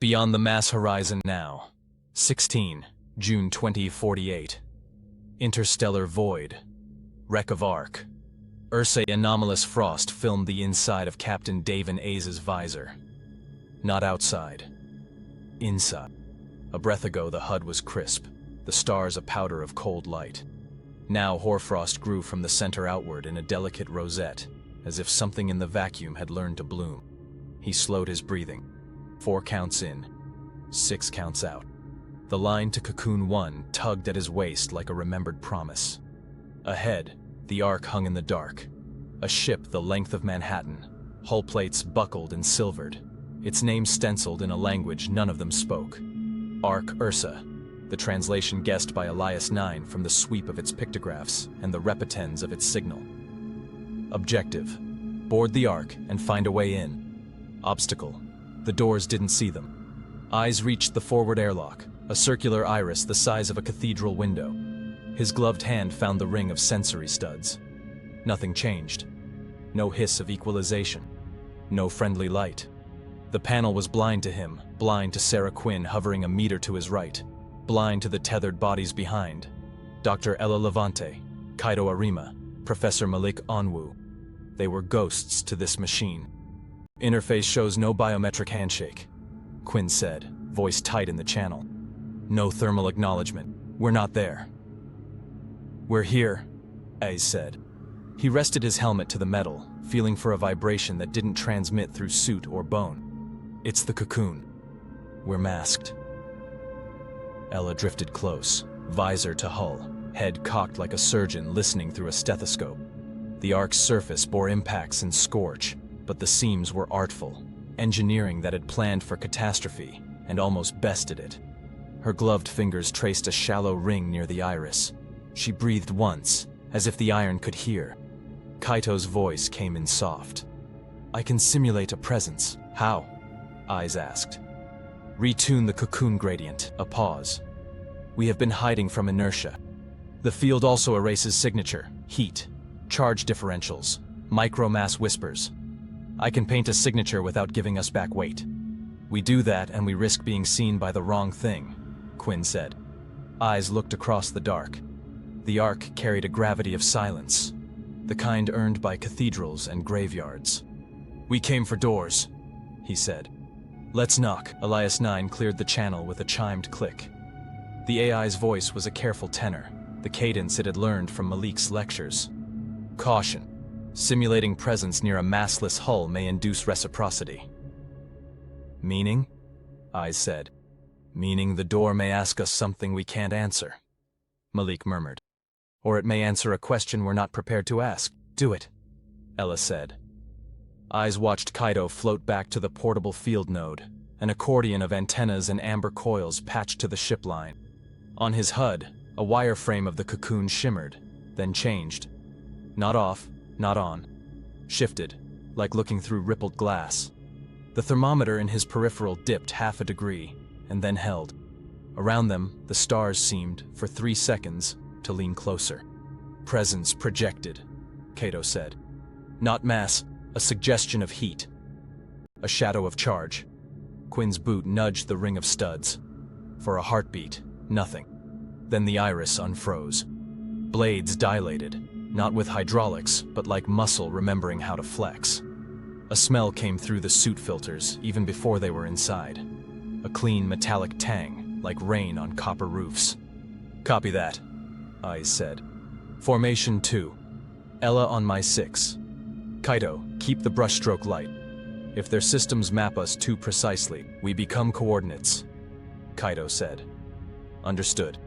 Beyond the mass horizon now. 16, June 2048. Interstellar void. Wreck of Ark. Ursa anomalous frost filmed the inside of Captain Davin A's visor. Not outside. Inside. A breath ago the HUD was crisp, the stars a powder of cold light. Now hoarfrost grew from the center outward in a delicate rosette, as if something in the vacuum had learned to bloom. He slowed his breathing. 4 counts in, 6 counts out. The line to Cocoon 1 tugged at his waist like a remembered promise. Ahead, the Ark hung in the dark. A ship the length of Manhattan, hull plates buckled and silvered, its name stenciled in a language none of them spoke. Ark Ursa, the translation guessed by Elias 9 from the sweep of its pictographs and the repetens of its signal. Objective: board the Ark and find a way in. Obstacle: the doors didn't see them. Eyes reached the forward airlock, a circular iris the size of a cathedral window. His gloved hand found the ring of sensory studs. Nothing changed. No hiss of equalization. No friendly light. The panel was blind to him, blind to Sarah Quinn hovering a meter to his right, blind to the tethered bodies behind. Dr. Ella Levante, Kaido Arima, Professor Malik Onwu. They were ghosts to this machine. Interface shows no biometric handshake, Quinn said, voice tight in the channel. No thermal acknowledgement. We're not there. We're here, Ace said. He rested his helmet to the metal, feeling for a vibration that didn't transmit through suit or bone. It's the Cocoon. We're masked. Ella drifted close, visor to hull, head cocked like a surgeon listening through a stethoscope. The Ark's surface bore impacts and scorch, but the seams were artful, engineering that had planned for catastrophe and almost bested it. Her gloved fingers traced a shallow ring near the iris. She breathed once, as if the iron could hear. Kaito's voice came in soft. I can simulate a presence. How? Eyes asked. Retune the Cocoon gradient. A pause. We have been hiding from inertia. The field also erases signature, heat, charge differentials, micromass whispers. I can paint a signature without giving us back weight. We do that and we risk being seen by the wrong thing, Quinn said. Eyes looked across the dark. The Ark carried a gravity of silence, the kind earned by cathedrals and graveyards. We came for doors, he said. Let's knock. Elias 9 cleared the channel with a chimed click. The AI's voice was a careful tenor, the cadence it had learned from Malik's lectures. Caution. Simulating presence near a massless hull may induce reciprocity. Meaning? Eyes said. Meaning the door may ask us something we can't answer, Malik murmured. Or it may answer a question we're not prepared to ask. Do it, Ella said. Eyes watched Kaido float back to the portable field node, an accordion of antennas and amber coils patched to the ship line. On his HUD, a wireframe of the Cocoon shimmered, then changed. Not off, not on. Shifted, like looking through rippled glass. The thermometer in his peripheral dipped half a degree, and then held. Around them, the stars seemed, for 3 seconds, to lean closer. Presence projected, Kaito said. Not mass, a suggestion of heat. A shadow of charge. Quinn's boot nudged the ring of studs. For a heartbeat, nothing. Then the iris unfroze. Blades dilated, not with hydraulics, but like muscle remembering how to flex. A smell came through the suit filters even before they were inside. A clean metallic tang, like rain on copper roofs. Copy that, Eyes said. Formation 2. Ella on my 6. Kaido, keep the brushstroke light. If their systems map us too precisely, we become coordinates, Kaido said. Understood.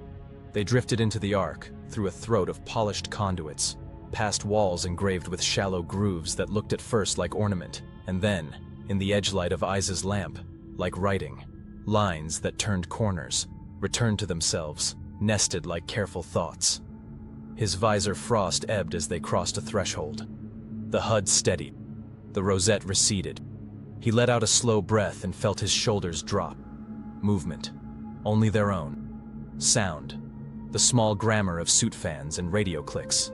They drifted into the Ark, through a throat of polished conduits, past walls engraved with shallow grooves that looked at first like ornament, and then, in the edgelight of Eyes' lamp, like writing. Lines that turned corners, returned to themselves, nested like careful thoughts. His visor frost ebbed as they crossed a threshold. The HUD steadied. The rosette receded. He let out a slow breath and felt his shoulders drop. Movement. Only their own. Sound. The small grammar of suit fans and radio clicks.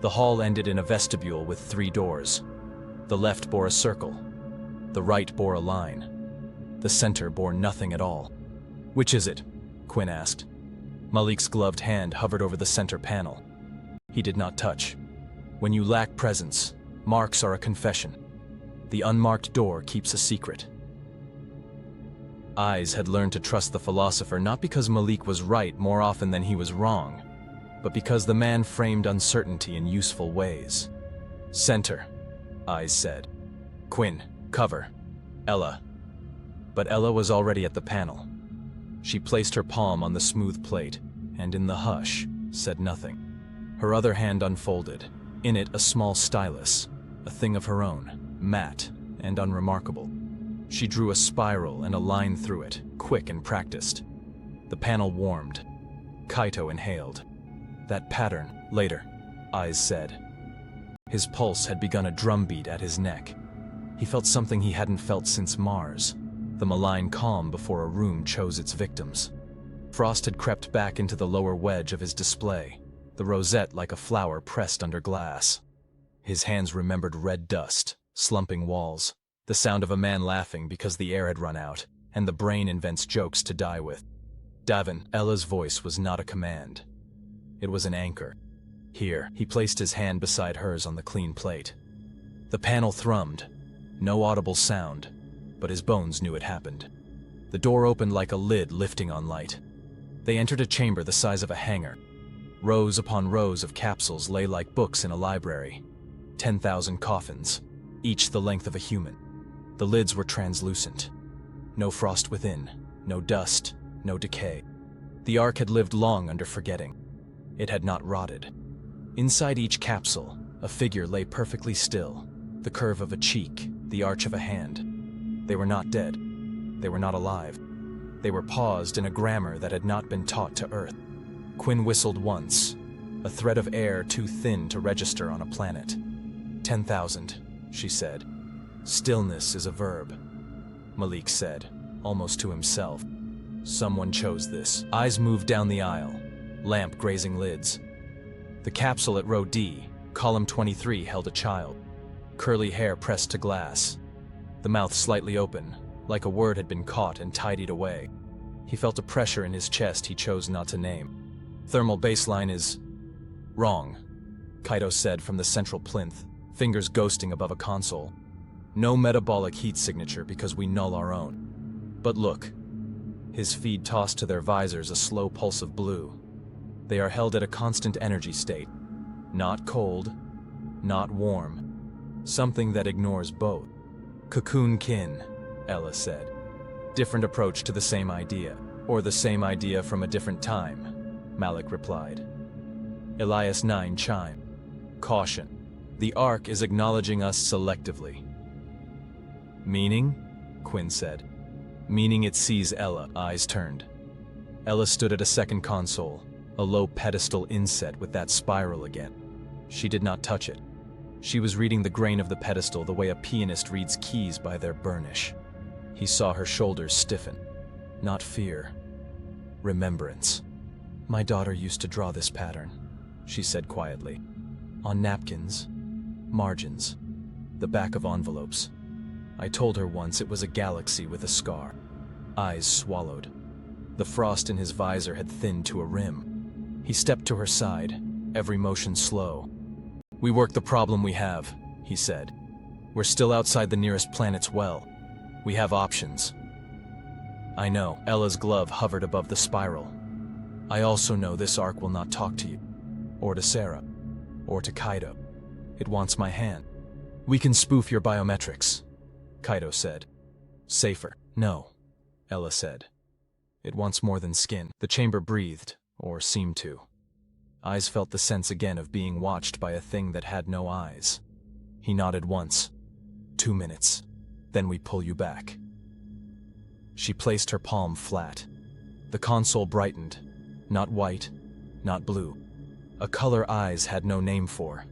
The hall ended in a vestibule with 3 doors. The left bore a circle. The right bore a line. The center bore nothing at all. "Which is it?" Quinn asked. Malik's gloved hand hovered over the center panel. He did not touch. When you lack presence, marks are a confession. The unmarked door keeps a secret. Eyes had learned to trust the philosopher not because Malik was right more often than he was wrong, but because the man framed uncertainty in useful ways. "Center," Eyes said. "Quinn, cover. Ella." But Ella was already at the panel. She placed her palm on the smooth plate, and in the hush, said nothing. Her other hand unfolded, in it a small stylus, a thing of her own, matte and unremarkable. She drew a spiral and a line through it, quick and practiced. The panel warmed. Kaito inhaled. "That pattern, later," Eyes said. His pulse had begun a drumbeat at his neck. He felt something he hadn't felt since Mars, the malign calm before a room chose its victims. Frost had crept back into the lower wedge of his display, the rosette like a flower pressed under glass. His hands remembered red dust, slumping walls, the sound of a man laughing because the air had run out, and the brain invents jokes to die with. Davin, Ella's voice was not a command. It was an anchor. Here, he placed his hand beside hers on the clean plate. The panel thrummed. No audible sound, but his bones knew it happened. The door opened like a lid lifting on light. They entered a chamber the size of a hangar. Rows upon rows of capsules lay like books in a library. 10,000 coffins, each the length of a human. The lids were translucent. No frost within, no dust, no decay. The Ark had lived long under forgetting. It had not rotted. Inside each capsule, a figure lay perfectly still, the curve of a cheek, the arch of a hand. They were not dead. They were not alive. They were paused in a grammar that had not been taught to Earth. Quinn whistled once, a thread of air too thin to register on a planet. 10,000, she said. "Stillness is a verb," Malik said, almost to himself. Someone chose this. Eyes moved down the aisle, lamp grazing lids. The capsule at row D, column 23, held a child. Curly hair pressed to glass. The mouth slightly open, like a word had been caught and tidied away. He felt a pressure in his chest he chose not to name. "Thermal baseline is wrong," Kaito said from the central plinth, fingers ghosting above a console. "No metabolic heat signature because we null our own. But look." His feet tossed to their visors a slow pulse of blue. They are held at a constant energy state. Not cold, not warm. Something that ignores both. "Cocoon kin," Ella said. "Different approach to the same idea. Or the same idea from a different time," Malik replied. Elias 9 chime. "Caution. The Ark is acknowledging us selectively." "Meaning?" Quinn said. "Meaning it sees Ella." Eyes turned. Ella stood at a second console, a low pedestal inset with that spiral again. She did not touch it. She was reading the grain of the pedestal the way a pianist reads keys by their burnish. He saw her shoulders stiffen. Not fear. Remembrance. "My daughter used to draw this pattern," she said quietly. "On napkins, margins, the back of envelopes. I told her once it was a galaxy with a scar." Eyes swallowed. The frost in his visor had thinned to a rim. He stepped to her side, every motion slow. "We work the problem we have," he said. "We're still outside the nearest planet's well. We have options." "I know." Ella's glove hovered above the spiral. "I also know this Ark will not talk to you, or to Sarah, or to Kaito. It wants my hand." "We can spoof your biometrics," Kaito said. "Safer." "No," Ella said. "It wants more than skin." The chamber breathed, or seemed to. Eyes felt the sense again of being watched by a thing that had no eyes. He nodded once. 2 minutes. Then we pull you back." She placed her palm flat. The console brightened. Not white, not blue. A color Eyes had no name for.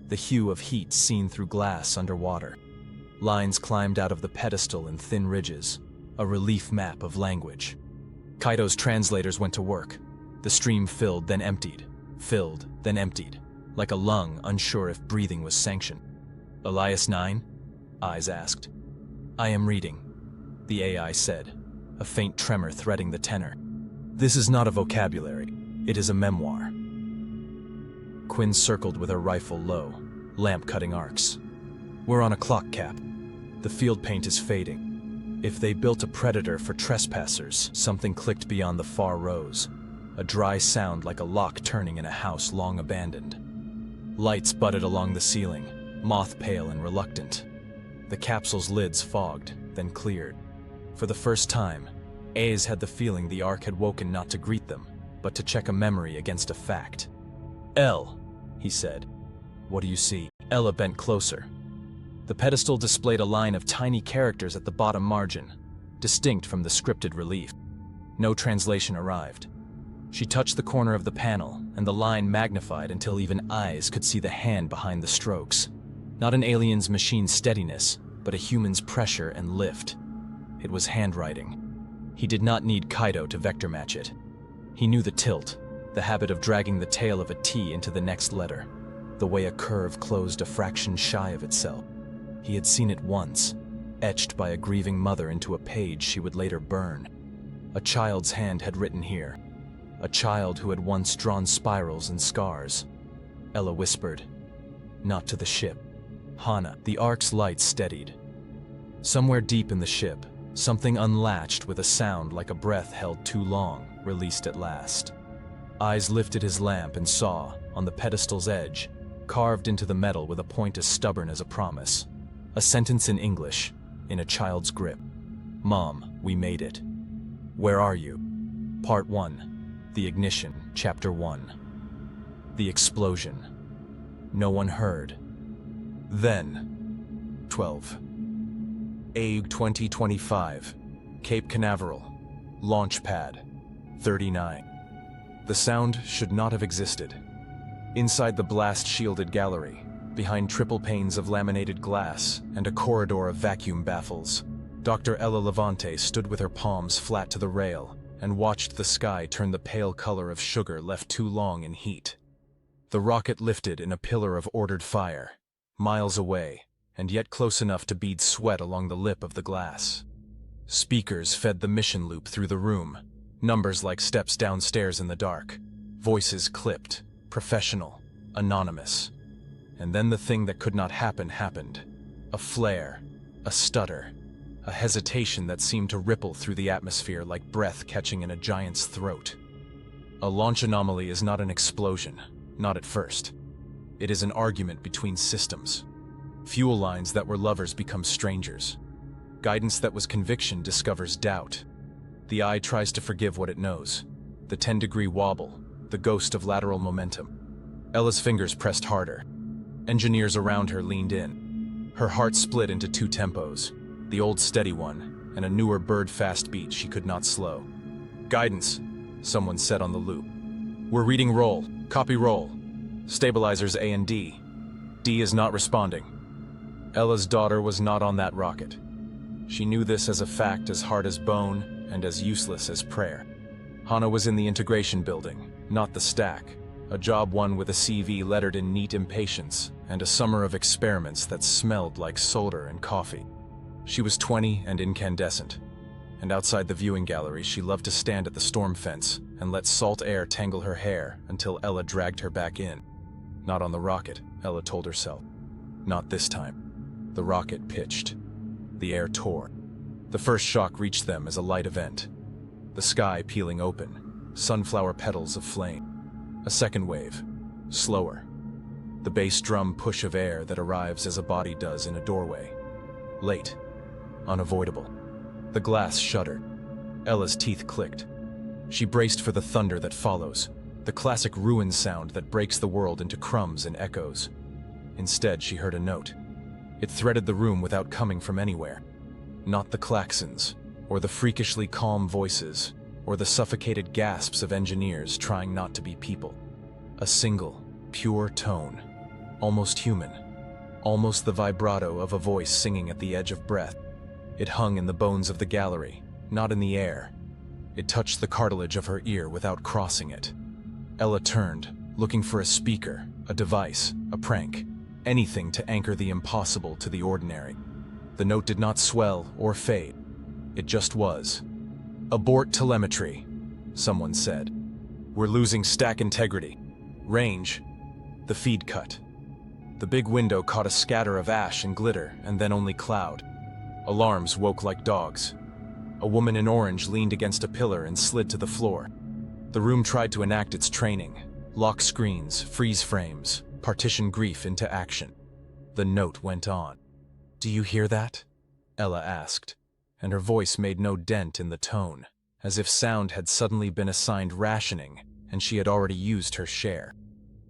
The hue of heat seen through glass underwater. Lines climbed out of the pedestal in thin ridges, a relief map of language. Kaito's translators went to work. The stream filled, then emptied. Filled, then emptied, like a lung unsure if breathing was sanctioned. "Elias 9? Eyes asked. "I am reading." the AI said, a faint tremor threading the tenor. "This is not a vocabulary. It is a memoir." Quinn circled with her rifle low, lamp-cutting arcs. "We're on a clock cap. The field paint is fading. If they built a predator for trespassers," something clicked beyond the far rows, a dry sound like a lock turning in a house long abandoned. Lights butted along the ceiling, moth-pale and reluctant. The capsule's lids fogged, then cleared. For the first time, A's had the feeling the Ark had woken not to greet them, but to check a memory against a fact. "Elle," he said. "What do you see?" Ella bent closer. The pedestal displayed a line of tiny characters at the bottom margin, distinct from the scripted relief. No translation arrived. She touched the corner of the panel, and the line magnified until even eyes could see the hand behind the strokes. Not an alien's machine steadiness, but a human's pressure and lift. It was handwriting. He did not need Kaido to vector match it. He knew the tilt, the habit of dragging the tail of a T into the next letter, the way a curve closed a fraction shy of itself. He had seen it once, etched by a grieving mother into a page she would later burn. A child's hand had written here, a child who had once drawn spirals and scars. Ella whispered, "Not to the ship. Hana." The Ark's lights steadied. Somewhere deep in the ship, something unlatched with a sound like a breath held too long, released at last. Eyes lifted his lamp and saw, on the pedestal's edge, carved into the metal with a point as stubborn as a promise, a sentence in English, in a child's grip. "Mom, we made it. Where are you?" Part 1. The Ignition, Chapter 1. The explosion. No one heard. Then, 12. AUG 2025, Cape Canaveral, launch pad, 39. The sound should not have existed. Inside the blast-shielded gallery, behind triple panes of laminated glass and a corridor of vacuum baffles, Dr. Ella Levante stood with her palms flat to the rail and watched the sky turn the pale color of sugar left too long in heat. The rocket lifted in a pillar of ordered fire, miles away, and yet close enough to bead sweat along the lip of the glass. Speakers fed the mission loop through the room, numbers like steps downstairs in the dark, voices clipped, professional, anonymous. And then the thing that could not happen happened. A flare, a stutter, a hesitation that seemed to ripple through the atmosphere like breath catching in a giant's throat. A launch anomaly is not an explosion, not at first. It is an argument between systems. Fuel lines that were lovers become strangers. Guidance that was conviction discovers doubt. The eye tries to forgive what it knows. The 10-degree wobble, the ghost of lateral momentum. Ella's fingers pressed harder. Engineers around her leaned in. Her heart split into two tempos, the old steady one, and a newer bird-fast beat she could not slow. "Guidance," someone said on the loop. "We're reading roll. Copy roll. Stabilizers A and D. D is not responding." Ella's daughter was not on that rocket. She knew this as a fact as hard as bone and as useless as prayer. Hana was in the integration building, not the stack, a job one with a CV lettered in neat impatience and a summer of experiments that smelled like solder and coffee. She was 20 and incandescent, and outside the viewing gallery she loved to stand at the storm fence and let salt air tangle her hair until Ella dragged her back in. Not on the rocket, Ella told herself. Not this time. The rocket pitched. The air tore. The first shock reached them as a light event. The sky peeling open, sunflower petals of flame. A second wave, slower. The bass drum push of air that arrives as a body does in a doorway. Late, unavoidable. The glass shuddered. Ella's teeth clicked. She braced for the thunder that follows, the classic ruin sound that breaks the world into crumbs and echoes. Instead, she heard a note. It threaded the room without coming from anywhere. Not the klaxons, or the freakishly calm voices, or the suffocated gasps of engineers trying not to be people. A single, pure tone, almost human, almost the vibrato of a voice singing at the edge of breath. It hung in the bones of the gallery, not in the air. It touched the cartilage of her ear without crossing it. Ella turned, looking for a speaker, a device, a prank, anything to anchor the impossible to the ordinary. The note did not swell or fade. It just was. "Abort telemetry," someone said. "We're losing stack integrity. Range." The feed cut. The big window caught a scatter of ash and glitter, and then only cloud. Alarms woke like dogs. A woman in orange leaned against a pillar and slid to the floor. The room tried to enact its training. Lock screens, freeze frames, partition grief into action. The note went on. "Do you hear that?" Ella asked, and her voice made no dent in the tone, as if sound had suddenly been assigned rationing and she had already used her share.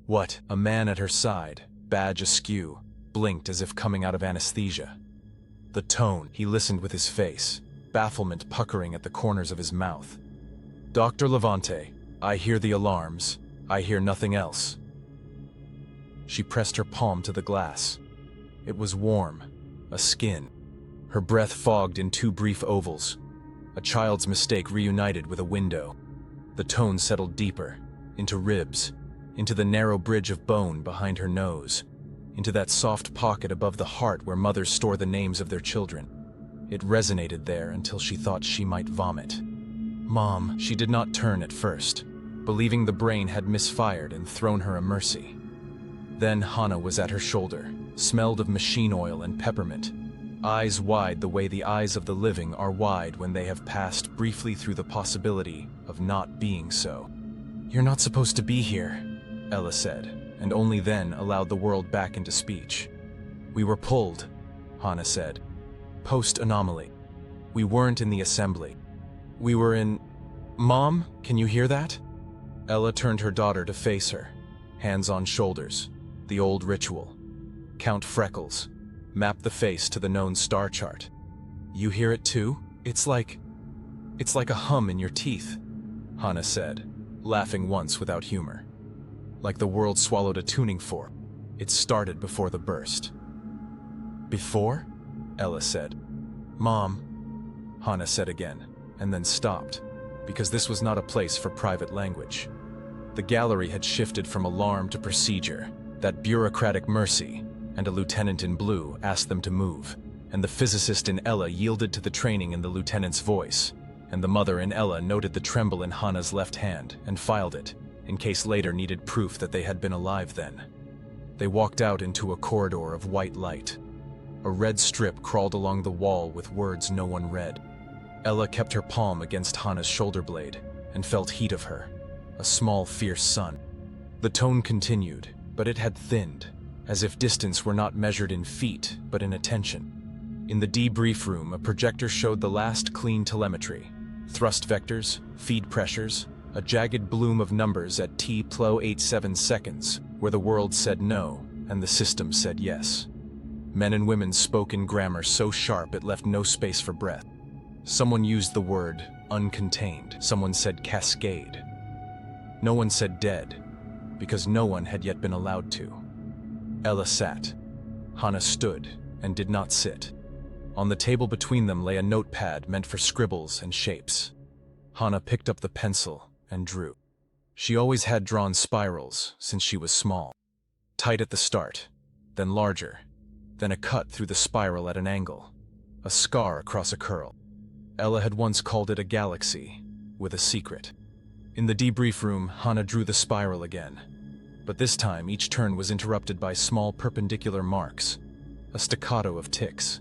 "What?" A man at her side, badge askew, blinked as if coming out of anesthesia. The tone, he listened with his face, bafflement puckering at the corners of his mouth. "Dr. Levante, I hear the alarms. I hear nothing else." She pressed her palm to the glass. It was warm, a skin. Her breath fogged in two brief ovals. A child's mistake reunited with a window. The tone settled deeper, into ribs, into the narrow bridge of bone behind her nose, into that soft pocket above the heart where mothers store the names of their children. It resonated there until she thought she might vomit. "Mom," she did not turn at first, believing the brain had misfired and thrown her a mercy. Then Hannah was at her shoulder, smelled of machine oil and peppermint, eyes wide the way the eyes of the living are wide when they have passed briefly through the possibility of not being so. "You're not supposed to be here," Ella said, and only then allowed the world back into speech. "We were pulled," Hannah said. "Post-anomaly. We weren't in the assembly. We were in... Mom, can you hear that?" Ella turned her daughter to face her, hands on shoulders, the old ritual. Count freckles, map the face to the known star chart. "You hear it too? It's like a hum in your teeth," Hannah said, laughing once without humor. Like the world swallowed a tuning fork. It started before the burst. "Before?" Ella said. "Mom," Hannah said again, and then stopped, because this was not a place for private language. The gallery had shifted from alarm to procedure, that bureaucratic mercy, and a lieutenant in blue asked them to move, and the physicist in Ella yielded to the training in the lieutenant's voice, and the mother in Ella noted the tremble in Hannah's left hand and filed it, in case later needed proof that they had been alive then. They walked out into a corridor of white light. A red strip crawled along the wall with words no one read. Ella kept her palm against Hannah's shoulder blade and felt heat of her, a small, fierce sun. The tone continued, but it had thinned, as if distance were not measured in feet, but in attention. In the debrief room, a projector showed the last clean telemetry. Thrust vectors, feed pressures, a jagged bloom of numbers at T+87 seconds, where the world said no, and the system said yes. Men and women spoke in grammar so sharp it left no space for breath. Someone used the word uncontained. Someone said cascade. No one said dead, because no one had yet been allowed to. Ella sat. Hannah stood and did not sit. On the table between them lay a notepad meant for scribbles and shapes. Hannah picked up the pencil and drew. She always had drawn spirals since she was small. Tight at the start, then larger, then a cut through the spiral at an angle, a scar across a curl. Ella had once called it a galaxy, with a secret. In the debrief room, Hannah drew the spiral again, but this time each turn was interrupted by small perpendicular marks, a staccato of ticks.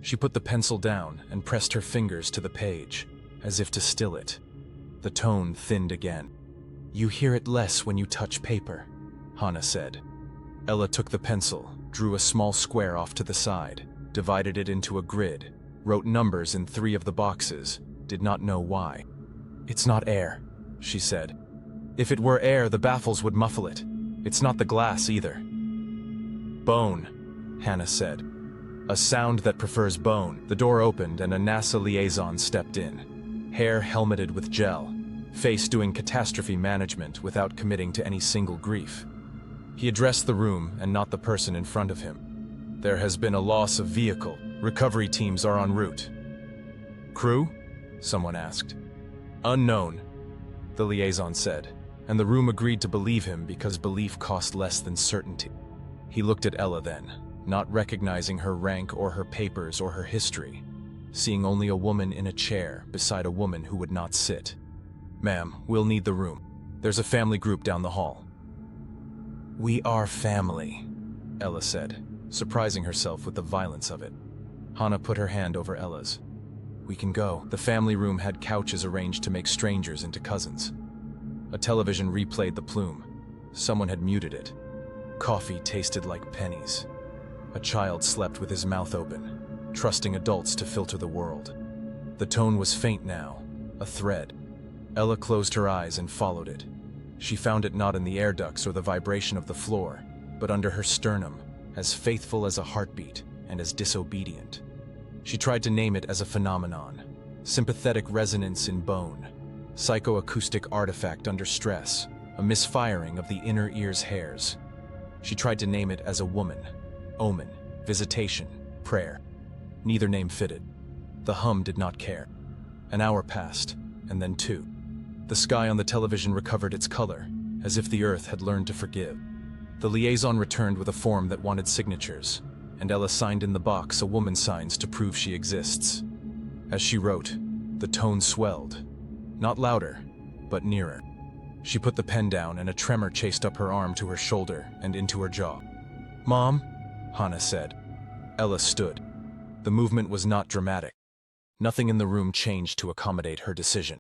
She put the pencil down and pressed her fingers to the page, as if to still it. The tone thinned again. "You hear it less when you touch paper," Hannah said. Ella took the pencil, drew a small square off to the side, divided it into a grid, wrote numbers in 3 of the boxes, did not know why. "It's not air," she said. "If it were air, the baffles would muffle it. It's not the glass either." "Bone," Hannah said. "A sound that prefers bone." The door opened and a NASA liaison stepped in, hair helmeted with gel, face doing catastrophe management without committing to any single grief. He addressed the room and not the person in front of him. "There has been a loss of vehicle. Recovery teams are en route." "Crew?" someone asked. "Unknown," the liaison said, and the room agreed to believe him because belief cost less than certainty. He looked at Ella then, not recognizing her rank or her papers or her history. seeing only a woman in a chair beside a woman who would not sit. "Ma'am, we'll need the room. There's a family group down the hall." "We are family," Ella said, surprising herself with the violence of it. Hannah put her hand over Ella's. "We can go." The family room had couches arranged to make strangers into cousins. A television replayed the plume. Someone had muted it. Coffee tasted like pennies. A child slept with his mouth open, trusting adults to filter the world. The tone was faint now, a thread. Ella closed her eyes and followed it. She found it not in the air ducts or the vibration of the floor, but under her sternum, as faithful as a heartbeat and as disobedient. She tried to name it as a phenomenon: sympathetic resonance in bone, psychoacoustic artifact under stress, a misfiring of the inner ear's hairs. She tried to name it as a woman: omen, visitation, prayer. Neither name fitted. The hum did not care. An hour passed, and then two. The sky on the television recovered its color, as if the earth had learned to forgive. The liaison returned with a form that wanted signatures, and Ella signed in the box a woman signs to prove she exists. As she wrote, the tone swelled. Not louder, but nearer. She put the pen down and a tremor chased up her arm to her shoulder and into her jaw. "Mom?" Hannah said. Ella stood. The movement was not dramatic. Nothing in the room changed to accommodate her decision.